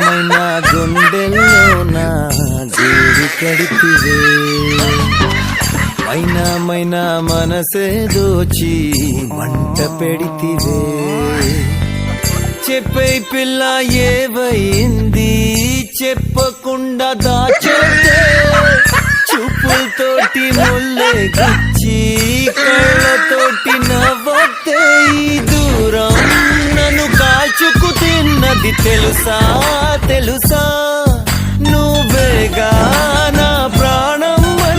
మైనా గుండెల్లో నా గూడు కడితివే, మైనా మైనా మనసే దోచి మంట పెడితివే. చెప్పే పిల్ల ఏవైంది చెప్పకుండా దాచోతే, చూపులతోటి ముల్లే గుచ్చి కళ్ళతోటి నవ్వతే. ఈ దూరం నన్ను కాల్చుకు తిన్నది తెలుసా తెలుసా.